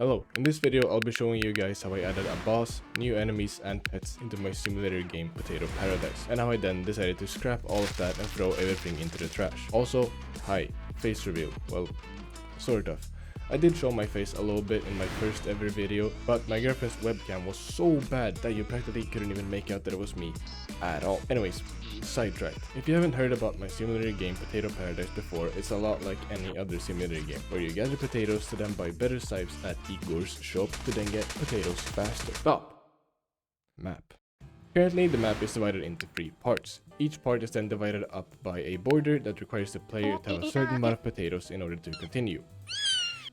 Hello, in this video I'll be showing you guys how I added a boss, new enemies and pets into my simulator game Potato Paradise, and how I then decided to scrap all of that and throw everything into the trash. Also, hi, face reveal, well, sort of. I did show my face a little bit in my first ever video, but my girlfriend's webcam was so bad that you practically couldn't even make out that it was me at all. Anyways, sidetracked. If you haven't heard about my simulator game Potato Paradise before, it's a lot like any other simulator game, where you gather potatoes to then buy better sites at Igor's shop to then get potatoes faster. Stop! Map. Currently, the map is divided into 3 parts. Each part is then divided up by a border that requires the player to have a certain amount of potatoes in order to continue.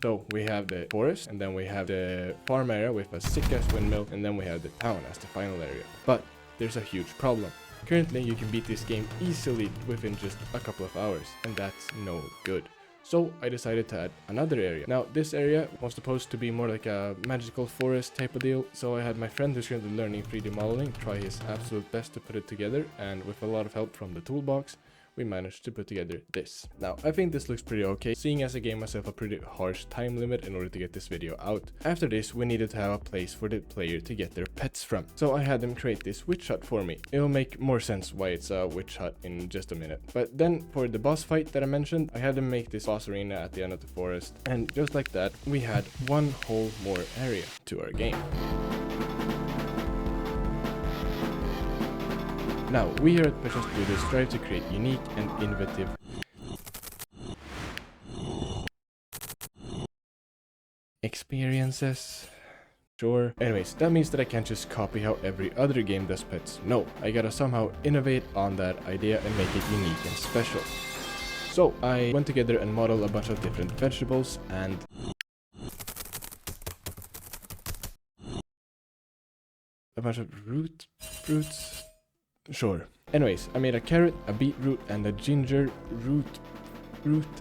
So we have the forest, and then we have the farm area with a sick-ass windmill, and then we have the town as the final area. But there's a huge problem. Currently, you can beat this game easily within just a couple of hours, and that's no good. So I decided to add another area. Now this area was supposed to be more like a magical forest type of deal, so I had my friend who's currently learning 3D modeling try his absolute best to put it together, and with a lot of help from the toolbox, we managed to put together this. Now, I think this looks pretty okay, seeing as I gave myself a pretty harsh time limit in order to get this video out. After this, we needed to have a place for the player to get their pets from. So I had them create this witch hut for me. It'll make more sense why it's a witch hut in just a minute. But then, for the boss fight that I mentioned, I had them make this boss arena at the end of the forest. And just like that, we had one whole more area to our game. Now, we here at Passion Studios strive to create unique and innovative experiences. Sure. Anyways, that means that I can't just copy how every other game does pets. No, I gotta somehow innovate on that idea and make it unique and special. So, I went together and modeled a bunch of different vegetables and a bunch of fruits. Sure. Anyways, I made a carrot, a beetroot, and a ginger root,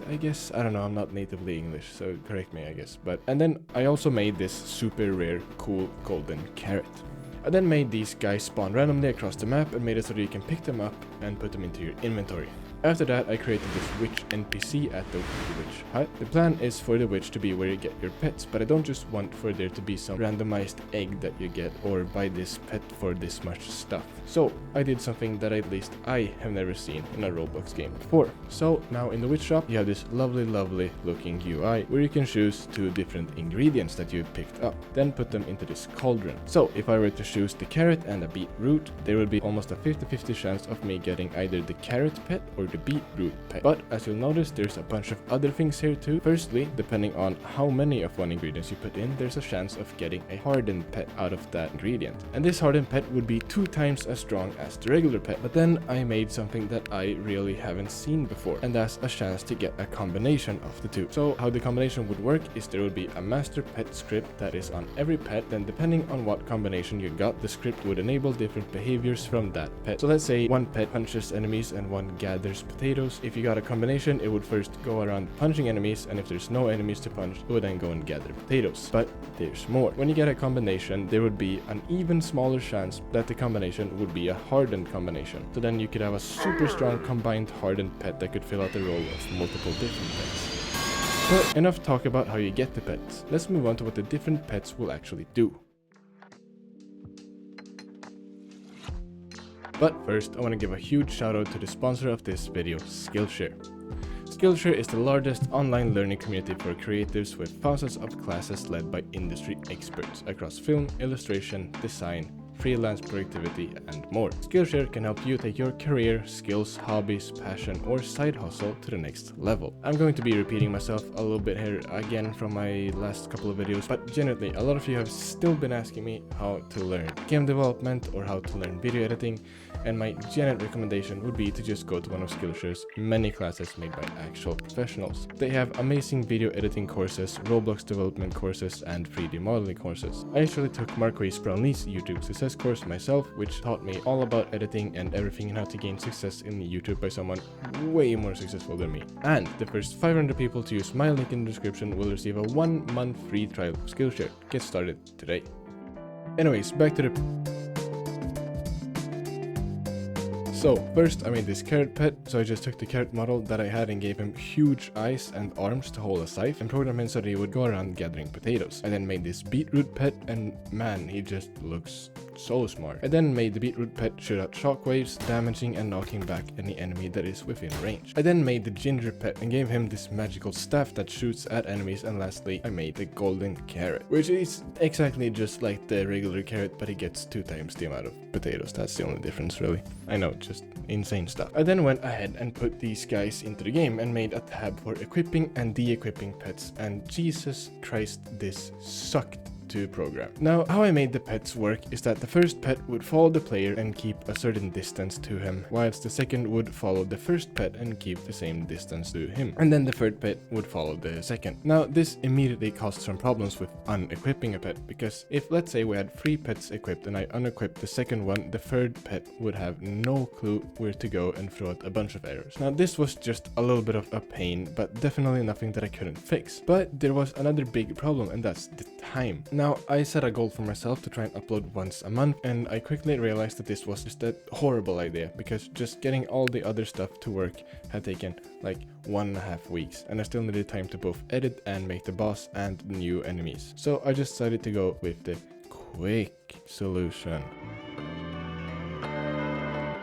I guess. I don't know, I'm not natively English, so correct me, I guess. And then I also made this super rare, cool, golden carrot. I then made these guys spawn randomly across the map and made it so that you can pick them up and put them into your inventory. After that, I created this witch NPC at the witch hut. The plan is for the witch to be where you get your pets, but I don't just want for there to be some randomized egg that you get or buy this pet for this much stuff. So I did something that at least I have never seen in a Roblox game before. So now in the witch shop, you have this lovely looking UI where you can choose 2 different ingredients that you picked up, then put them into this cauldron. So if I were to choose the carrot and a beetroot, there would be almost a 50-50 chance of me getting either the carrot pet or the beetroot pet. But as you'll notice, there's a bunch of other things here too. Firstly, depending on how many of one ingredient you put in, there's a chance of getting a hardened pet out of that ingredient. And this hardened pet would be 2 times as strong as the regular pet. But then I made something that I really haven't seen before, and that's a chance to get a combination of the 2. So how the combination would work is there would be a master pet script that is on every pet, then depending on what combination you got, the script would enable different behaviors from that pet. So let's say one pet punches enemies and one gathers potatoes. If you got a combination, it would first go around punching enemies, and if there's no enemies to punch, it would then go and gather potatoes. But there's more. When you get a combination, there would be an even smaller chance that the combination would be a hardened combination. So then you could have a super strong combined hardened pet that could fill out the role of multiple different pets. But enough talk about how you get the pets. Let's move on to what the different pets will actually do. But first, I want to give a huge shout out to the sponsor of this video, Skillshare. Skillshare is the largest online learning community for creatives with thousands of classes led by industry experts across film, illustration, design, freelance productivity, and more. Skillshare can help you take your career, skills, hobbies, passion, or side hustle to the next level. I'm going to be repeating myself a little bit here again from my last couple of videos, but generally, a lot of you have still been asking me how to learn game development or how to learn video editing, and my general recommendation would be to just go to one of Skillshare's many classes made by actual professionals. They have amazing video editing courses, Roblox development courses, and 3D modeling courses. I actually took Marquise Brownlee's YouTube success course myself, which taught me all about editing and everything and how to gain success in YouTube by someone way more successful than me. And the first 500 people to use my link in the description will receive a 1-month free trial of Skillshare. Get started today. Anyways, back to the... So first I made this carrot pet, so I just took the carrot model that I had and gave him huge eyes and arms to hold a scythe and programmed him so that he would go around gathering potatoes. I then made this beetroot pet, and man, he just looks so smart. I then made the beetroot pet shoot out shockwaves, damaging and knocking back any enemy that is within range. I then made the ginger pet and gave him this magical staff that shoots at enemies, and lastly I made the golden carrot, which is exactly just like the regular carrot, but it gets 2 times the amount of potatoes. That's the only difference really. I know, just insane stuff. I then went ahead and put these guys into the game and made a tab for equipping and de-equipping pets, and Jesus Christ, this sucked to program. Now, how I made the pets work is that the first pet would follow the player and keep a certain distance to him, whilst the second would follow the first pet and keep the same distance to him, and then the third pet would follow the second. Now, this immediately caused some problems with unequipping a pet, because if, let's say, we had 3 pets equipped and I unequipped the second one, the third pet would have no clue where to go and throw out a bunch of errors. Now, this was just a little bit of a pain, but definitely nothing that I couldn't fix. But there was another big problem, and that's the time. Now, I set a goal for myself to try and upload once a month, and I quickly realized that this was just a horrible idea, because just getting all the other stuff to work had taken like 1.5 weeks, and I still needed time to both edit and make the boss and new enemies. So I just decided to go with the quick solution.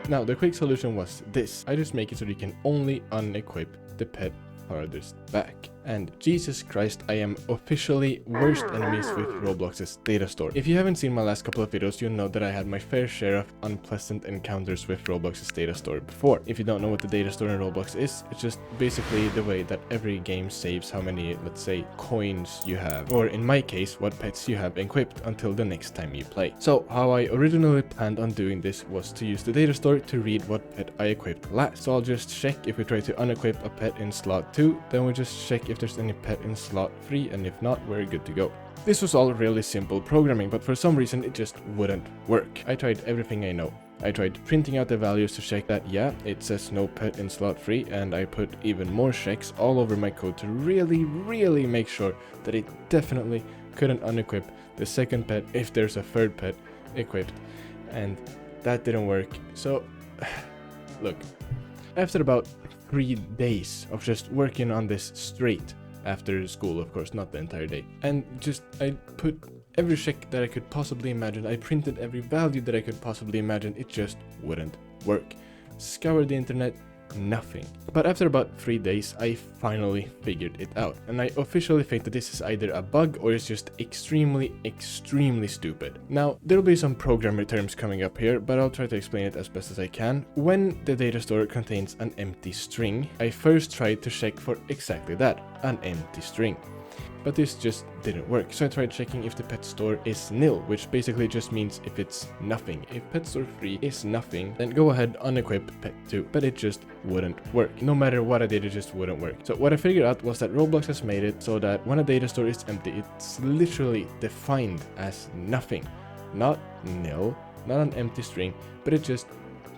Now, the quick solution was this. I just make it so you can only unequip the pet farthest back. And Jesus Christ, I am officially worst enemies with Roblox's data store. If you haven't seen my last couple of videos, you'll know that I had my fair share of unpleasant encounters with Roblox's data store before. If you don't know what the data store in Roblox is, it's just basically the way that every game saves how many, let's say, coins you have, or in my case, what pets you have equipped until the next time you play. So how I originally planned on doing this was to use the data store to read what pet I equipped last. So I'll just check if we try to unequip a pet in slot 2, then we just check if there's any pet in slot 3, and if not, we're good to go. This was all really simple programming, but for some reason it just wouldn't work. I tried everything I know. I tried printing out the values to check that, yeah, it says no pet in slot 3, and I put even more checks all over my code to really make sure that it definitely couldn't unequip the second pet if there's a third pet equipped, and that didn't work. So, look, after about 3 days of just working on this straight, after school, of course, not the entire day, and just I put every check that I could possibly imagine, I printed every value that I could possibly imagine, it just wouldn't work. Scoured the internet, nothing. But after about 3 days, I finally figured it out, and I officially think that this is either a bug or it's just extremely stupid. Now, there'll be some programmer terms coming up here, but I'll try to explain it as best as I can. When the data store contains an empty string, I first tried to check for exactly that, an empty string. But this just didn't work, so I tried checking if the pet store is nil, which basically just means if it's nothing. If pet store 3 is nothing, then go ahead unequip pet 2, but it just wouldn't work. No matter what I did, it just wouldn't work. So what I figured out was that Roblox has made it so that when a data store is empty, it's literally defined as nothing. Not nil, not an empty string, but it just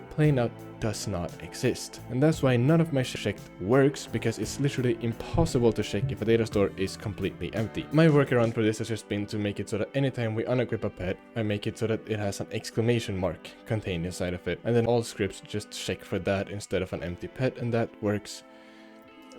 plain out does not exist. And that's why none of my check works, because it's literally impossible to check if a data store is completely empty. My workaround for this has just been to make it so that anytime we unequip a pet, I make it so that it has an exclamation mark contained inside of it, and then all scripts just check for that instead of an empty pet, and that works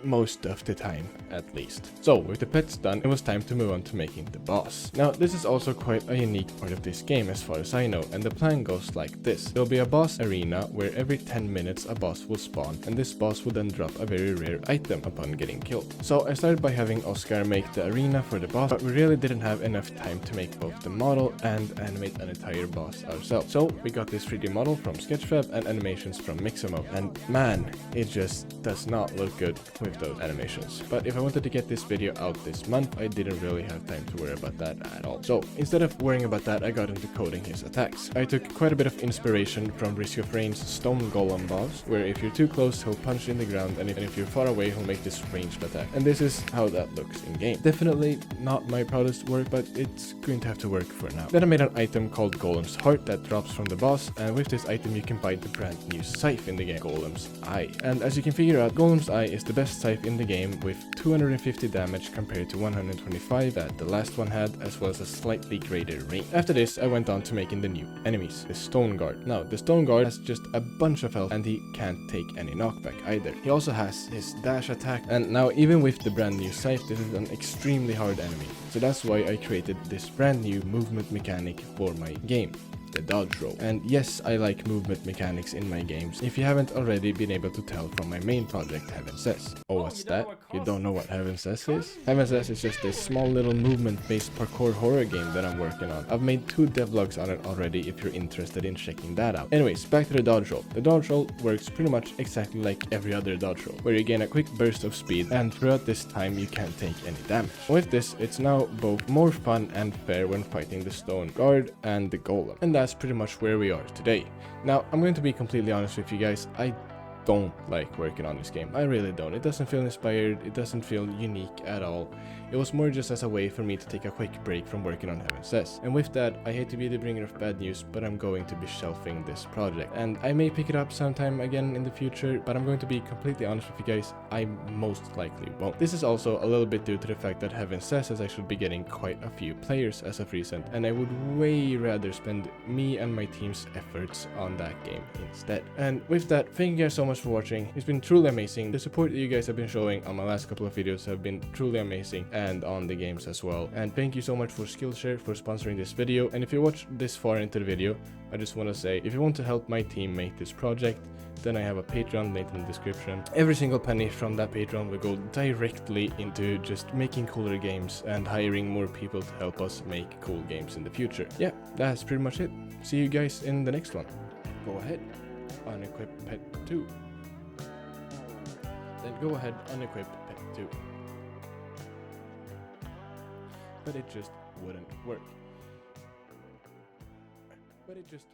most of the time, at least. So with the pets done, it was time to move on to making the boss. Now, this is also quite a unique part of this game as far as I know, and the plan goes like this. There'll be a boss arena where every 10 minutes a boss will spawn, and this boss will then drop a very rare item upon getting killed. So I started by having Oscar make the arena for the boss, but we really didn't have enough time to make both the model and animate an entire boss ourselves. So we got this 3D model from Sketchfab and animations from Mixamo, and man, it just does not look good with those animations. But if I wanted to get this video out this month, I didn't really have time to worry about that at all. So instead of worrying about that, I got into coding his attacks. I took quite a bit of inspiration from Risk of Rain's Stone Golem boss, where if you're too close, he'll punch in the ground, and if you're far away, he'll make this ranged attack. And this is how that looks in game. Definitely not my proudest work, but it's going to have to work for now. Then I made an item called Golem's Heart that drops from the boss, and with this item you can buy the brand new scythe in the game, Golem's Eye. And as you can figure out, Golem's Eye is the best fastest scythe in the game with 250 damage compared to 125 that the last one had, as well as a slightly greater range. After this, I went on to making the new enemies, the Stone Guard. Now, the Stone Guard has just a bunch of health and he can't take any knockback either. He also has his dash attack, and now even with the brand new scythe, this is an extremely hard enemy. So that's why I created this brand new movement mechanic for my game, the dodge roll. And yes, I like movement mechanics in my games, if you haven't already been able to tell from my main project, Heaven Says. Oh, what's that? You don't know what Heaven Says is? Heaven Says is just this small little movement-based parkour horror game that I'm working on. I've made 2 devlogs on it already if you're interested in checking that out. Anyways, back to the dodge roll. The dodge roll works pretty much exactly like every other dodge roll, where you gain a quick burst of speed, and throughout this time you can't take any damage. With this, it's now both more fun and fair when fighting the Stone Guard and the Golem. And that's pretty much where we are today. Now, I'm going to be completely honest with you guys, I don't like working on this game. I really don't. It doesn't feel inspired, it doesn't feel unique at all. It was more just as a way for me to take a quick break from working on Heaven Says. And with that, I hate to be the bringer of bad news, but I'm going to be shelving this project. And I may pick it up sometime again in the future, but I'm going to be completely honest with you guys, I most likely won't. This is also a little bit due to the fact that Heaven Says is actually be getting quite a few players as of recent, and I would way rather spend me and my team's efforts on that game instead. And with that, thank you guys so much for watching. It's been truly amazing. The support that you guys have been showing on my last couple of videos have been truly amazing, and on the games as well. And thank you so much for Skillshare for sponsoring this video. And if you watched this far into the video, I just want to say, if you want to help my team make this project, then I have a Patreon linked in the description. Every single penny from that Patreon will go directly into just making cooler games and hiring more people to help us make cool games in the future. Yeah, that's pretty much it. See you guys in the next one. Go ahead, unequip pet 2. Then go ahead, unequip pet 2. But it just wouldn't work. But it just